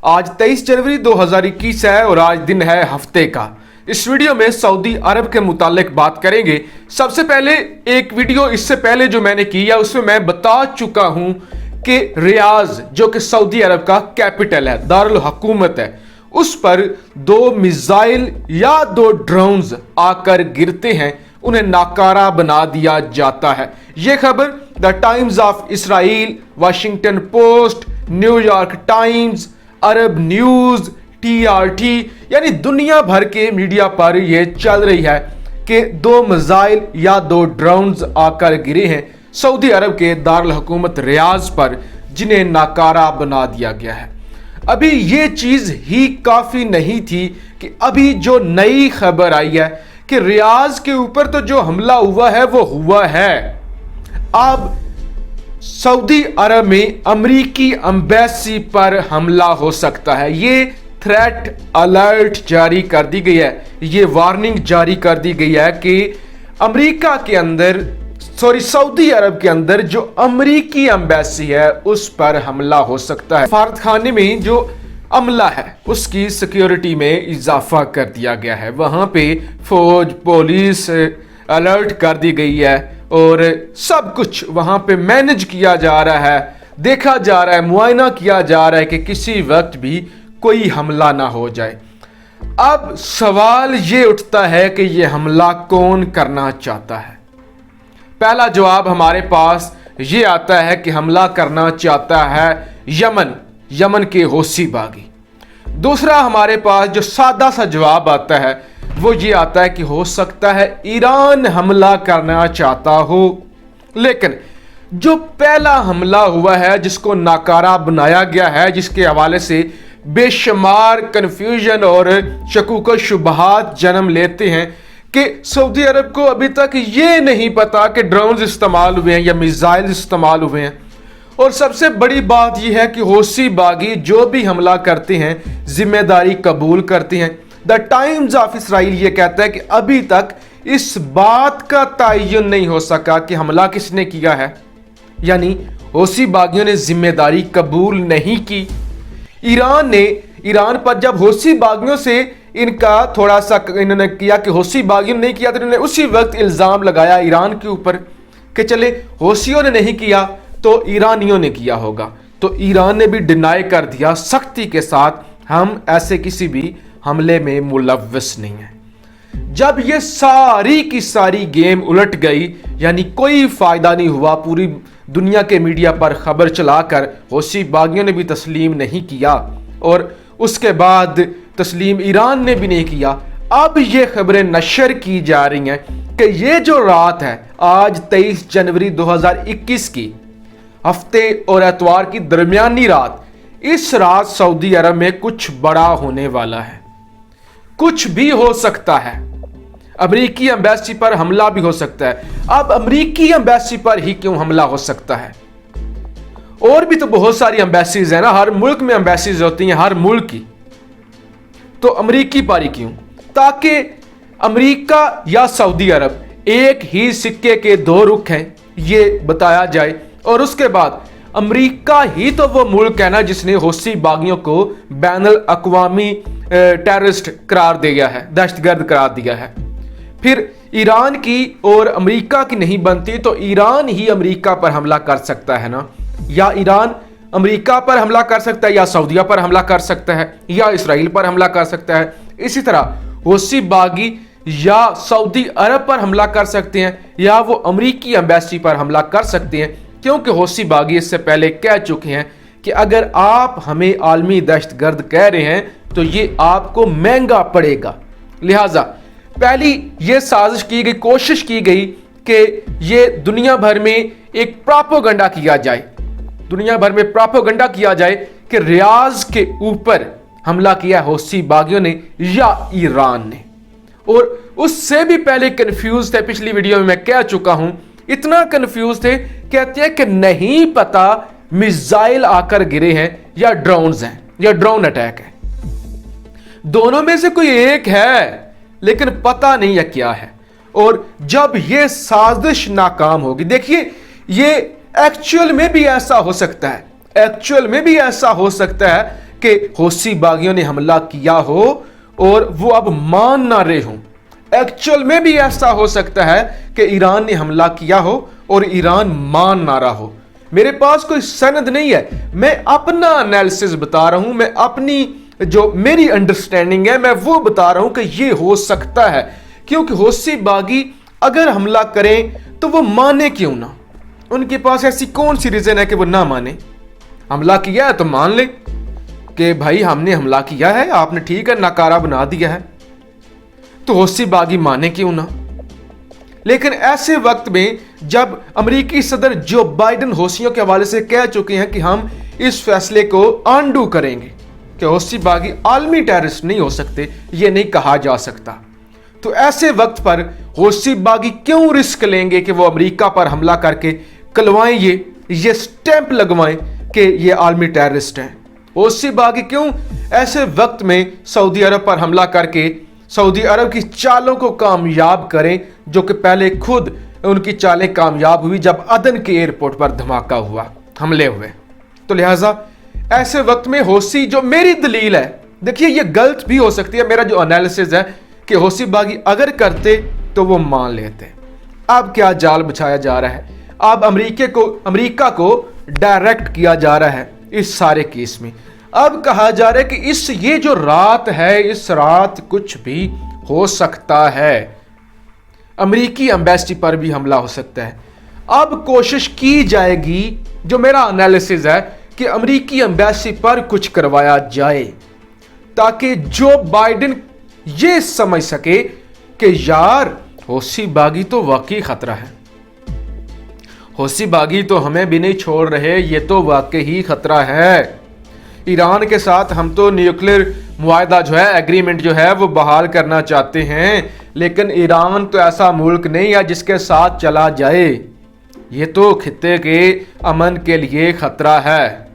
आज 23 जनवरी 2021 है और आज दिन है हफ्ते का। इस वीडियो में सऊदी अरब के मुतालिक बात करेंगे। सबसे पहले एक वीडियो इससे पहले जो मैंने किया उसमें मैं बता चुका हूं कि रियाज जो कि सऊदी अरब का कैपिटल है, दारुल हुकूमत है, उस पर 2 मिसाइल या 2 ड्रोन्स आकर गिरते हैं, उन्हें नाकारा बना दिया जाता है। यह खबर the times of Israel, Washington post, New York times, Arab News, TRT यानी दुनिया भर के मीडिया पर यह चल रही है कि 2 मिसाइल या 2 ड्रोन्स आकर गिरे हैं सऊदी अरब के दारुल हुकूमत रियाज पर, जिन्हें नाकारा बना दिया गया है। अभी ये चीज ही काफी नहीं थी कि अभी जो नई खबर आई है कि रियाज के ऊपर तो जो हमला हुआ है वो हुआ है। अब सऊदी अरब में अमेरिकी एम्बेसी पर हमला हो सकता है। ये थ्रेट अलर्ट जारी कर दी गई है, ये वार्निंग जारी कर दी गई है कि अमेरिका के अंदर सऊदी अरब के अंदर जो अमेरिकी एम्बेसी है उस पर हमला हो सकता है। सफारत खाने में जो अमला है उसकी सिक्योरिटी में इजाफा कर दिया गया है, वहां पे फौज पुलिस अलर्ट कर दी गई है और सब कुछ वहां पे मैनेज किया जा रहा है, देखा जा रहा है, मुआयना किया जा रहा है कि किसी वक्त भी कोई हमला ना हो जाए। अब सवाल ये उठता है कि ये हमला कौन करना चाहता है। पहला जवाब हमारे पास ये आता है कि हमला करना चाहता है यमन के हौसी बागी। दूसरा हमारे पास जो सादा सा जवाब आता है वो ये आता है कि हो सकता है ईरान हमला करना चाहता हो। लेकिन जो पहला हमला हुआ है जिसको नाकारा बनाया गया है, जिसके हवाले से बेशुमार कन्फ्यूजन और शकूक शुबहात जन्म लेते हैं कि सऊदी अरब को अभी तक ये नहीं पता कि ड्रोन्स इस्तेमाल हुए हैं या मिसाइल इस्तेमाल हुए हैं। और सबसे बड़ी बात यह है कि हौसी बागी जो भी हमला करते हैं जिम्मेदारी कबूल करते हैं। द टाइम्स ऑफ इसराइल ये कहता है कि अभी तक इस बात का तयन नहीं हो सका कि हमला किसने किया है, यानी हौसी बागियों ने जिम्मेदारी कबूल नहीं की। ईरान पर जब हौसी बागियों से इनका थोड़ा सा इन्होंने किया कि हौसी बागियों ने नहीं किया, तो इन्होंने उसी वक्त इल्जाम लगाया ईरान के ऊपर कि चले हौसियों ने नहीं किया तो ईरानियों ने किया होगा। तो ईरान ने भी डिनाई कर दिया सख्ती के साथ, हम ऐसे किसी भी हमले में मुलव्वस नहीं है। जब ये सारी की सारी गेम उलट गई, यानी कोई फायदा नहीं हुआ, पूरी दुनिया के मीडिया पर खबर चलाकर हौसी बागियों ने भी तस्लीम नहीं किया और उसके बाद तस्लीम ईरान ने भी नहीं किया। अब ये खबरें नशर की जा रही हैं कि ये जो रात है आज 23 जनवरी 2021 की, हफ्ते और एतवार की दरमियानी रात, इस रात सऊदी अरब में कुछ बड़ा होने वाला है। कुछ भी हो सकता है, अमेरिकी एम्बेसी पर हमला भी हो सकता है। अब अमेरिकी एम्बेसी पर ही क्यों हमला हो सकता है? और भी तो बहुत सारी एम्बेसीज है ना, हर मुल्क में एम्बेसीज होती हैं, हर मुल्क की। तो अमेरिकी पर ही क्यों? ताकि अमेरिका या सऊदी अरब एक ही सिक्के के 2 रुख हैं, ये बताया जाए। और उसके बाद अमेरिका ही तो वो मुल्क है ना जिसने हौसी बागियों को बैनुल अक़वामी टेररिस्ट करार दिया है, दहशतगर्द करार दिया है। फिर ईरान की और अमेरिका की नहीं बनती तो ईरान ही अमेरिका पर हमला कर सकता है ना, या ईरान अमेरिका पर हमला कर सकता है, या सऊदीया पर हमला कर सकता है, या इसराइल पर हमला कर सकता है। इसी तरह हौसी बागी या सऊदी अरब पर हमला कर सकते हैं, या वो अमेरिकी एम्बेसी पर हमला कर सकते हैं, क्योंकि हौसी बागी इससे पहले कह चुके हैं कि अगर आप हमें आलमी दहशतगर्द कह रहे हैं तो ये आपको महंगा पड़ेगा। लिहाजा पहली ये साजिश की गई, कोशिश की गई कि ये दुनिया भर में एक प्रोपेगेंडा किया जाए, दुनिया भर में प्रोपेगेंडा किया जाए कि रियाज के ऊपर हमला किया हौसी बागियों ने या ईरान ने। और उससे भी पहले कंफ्यूज थे, पिछली वीडियो में मैं कह चुका हूं, इतना कंफ्यूज थे, कहते हैं कि नहीं पता मिसाइल आकर गिरे हैं या ड्रोन्स हैं या ड्रोन अटैक है, दोनों में से कोई एक है लेकिन पता नहीं है क्या है। और जब ये साजिश नाकाम होगी, देखिए ये एक्चुअल में भी ऐसा हो सकता है, एक्चुअल में भी ऐसा हो सकता है کہ हौसी बागियों ने हमला किया हो और वो अब मान ना रहे हों। एक्चुअल में भी ऐसा हो सकता है कि ईरान ने हमला किया हो और ईरान मान ना रहा हो। मेरे पास कोई सनद नहीं है, मैं अपना एनालिसिस बता रहा हूं, मैं अपनी जो मेरी अंडरस्टैंडिंग है मैं वो बता रहा हूं कि ये हो सकता है, क्योंकि हौसी बागी अगर हमला करें तो वो माने क्यों ना। उनके पास ऐसी कौन सी रीजन है कि वो ना माने। हमला किया है तो मान ले कि भाई हमने हमला किया है, आपने ठीक है नकारा बना दिया है, तो हौसी बागी माने क्यों ना। लेकिन ऐसे वक्त में जब अमेरिकी सदर जो बाइडेन हौसियों के हवाले से कह चुके हैं कि हम इस फैसले को अनडू करेंगे कि हौसी बागी आलमी टेररिस्ट नहीं हो सकते, ये नहीं कहा जा सकता, तो ऐसे वक्त पर हौसी बागी क्यों रिस्क लेंगे कि वो अमेरिका पर हमला करके कलवाएं, ये स्टैंप लगवाएं कि ये आलमी टेररिस्ट हैं। हौसी बागी क्यों ऐसे वक्त में सऊदी अरब पर हमला करके सऊदी अरब की चालों को कामयाब करें, जो कि पहले खुद उनकी चालें कामयाब हुई जब अदन के एयरपोर्ट पर धमाका हुआ, हमले हुए। तो लिहाजा ऐसे वक्त में हौसी, जो मेरी दलील है, देखिए ये गलत भी हो सकती है, मेरा जो एनालिसिस है कि हौसी बागी अगर करते तो वो मान लेते। अब क्या जाल बिछाया जा रहा है, अब अमेरिका को डायरेक्ट किया जा रहा है इस सारे केस में। अब कहा जा रहा है कि ये जो रात है, इस रात कुछ भी हो सकता है, अमेरिकी एम्बेसी पर भी हमला हो सकता है। अब कोशिश की जाएगी, जो मेरा एनालिसिस है, कि अमेरिकी एम्बेसी पर कुछ करवाया जाए ताकि जो बाइडेन ये समझ सके कि यार हौसी बागी तो वाकई खतरा है, हौसी बागी तो हमें भी नहीं छोड़ रहे, ये तो वाकई ही खतरा है। ईरान के साथ हम तो न्यूक्लियर मुआहदा जो है, एग्रीमेंट जो है वो बहाल करना चाहते हैं, लेकिन ईरान तो ऐसा मुल्क नहीं है जिसके साथ चला जाए, ये तो खित्ते के अमन के लिए खतरा है।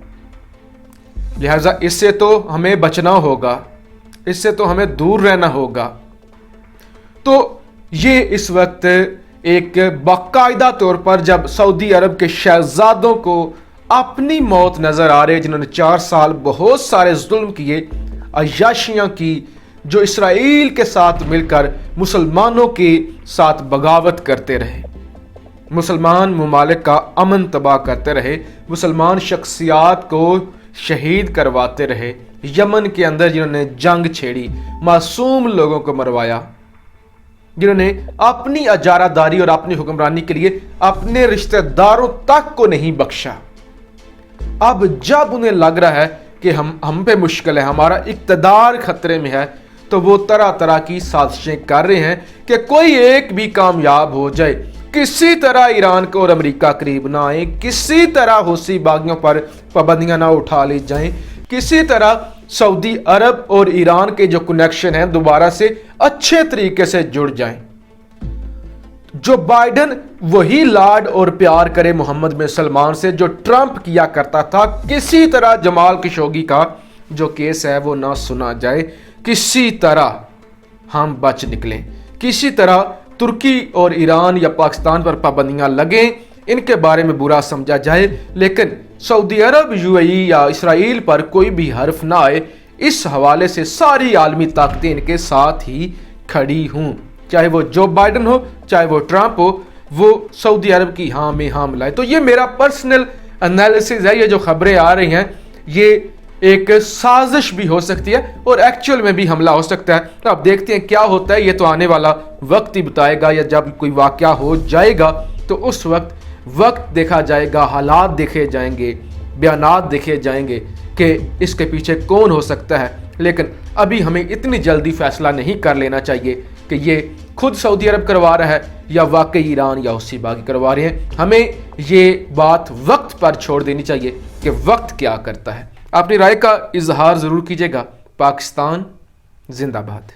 लिहाजा इससे तो हमें बचना होगा, इससे तो हमें दूर रहना होगा। तो ये इस वक्त एक बाकायदा तौर पर जब सऊदी अरब के शहजादों को अपनी मौत नजर आ रही है, जिन्होंने 4 साल बहुत सारे जुल्म किए, अय्याशियां की, जो इसराइल के साथ मिलकर मुसलमानों के साथ बगावत करते रहे, मुसलमान ममालिक का अमन तबाह करते रहे, मुसलमान शख्सियात को शहीद करवाते रहे, यमन के अंदर जिन्होंने जंग छेड़ी, मासूम लोगों को मरवाया, जिन्होंने अपनी अजारादारी और अपनी हुक्मरानी के लिए अपने रिश्तेदारों तक को नहीं बख्शा। अब जब उन्हें लग रहा है कि हम पे मुश्किल है, हमारा इक़्तिदार खतरे में है, तो वो तरह तरह की साजिशें कर रहे हैं कि कोई एक भी कामयाब हो जाए, किसी तरह ईरान को और अमेरिका करीब ना आए, किसी तरह हौसी बागियों पर पाबंदियां ना उठा ली जाएं, किसी तरह सऊदी अरब और ईरान के जो कनेक्शन हैं दोबारा से अच्छे तरीके से जुड़ जाएं। जो बाइडेन वही लाड और प्यार करे मोहम्मद बिन सलमान से जो ट्रंप किया करता था, किसी तरह जमाल खशोगी का जो केस है वो ना सुना जाए, किसी तरह हम बच निकलें, किसी तरह तुर्की और ईरान या पाकिस्तान पर पाबंदियां लगें, इनके बारे में बुरा समझा जाए, लेकिन सऊदी अरब, यूएई या इसराइल पर कोई भी हर्फ ना आए, इस हवाले से सारी आलमी ताकतें इनके साथ ही खड़ी हों, चाहे वो जो बाइडेन हो, चाहे वो ट्रंप हो, वो सऊदी अरब की हाँ में हाँ मिलाए। तो ये मेरा पर्सनल एनालिसिस है, ये जो खबरें आ रही हैं ये एक साजिश भी हो सकती है और एक्चुअल में भी हमला हो सकता है। तो अब देखते हैं क्या होता है, ये तो आने वाला वक्त ही बताएगा, या जब कोई वाकया हो जाएगा तो उस वक्त देखा जाएगा, हालात देखे जाएंगे, बयानात देखे जाएंगे कि इसके पीछे कौन हो सकता है। लेकिन अभी हमें इतनी जल्दी फैसला नहीं कर लेना चाहिए कि ये खुद सऊदी अरब करवा रहा है या वाकई ईरान या हौसी बागी करवा रहे हैं। हमें ये बात वक्त पर छोड़ देनी चाहिए कि वक्त क्या करता है। अपनी राय का इजहार ज़रूर कीजिएगा। पाकिस्तान जिंदाबाद।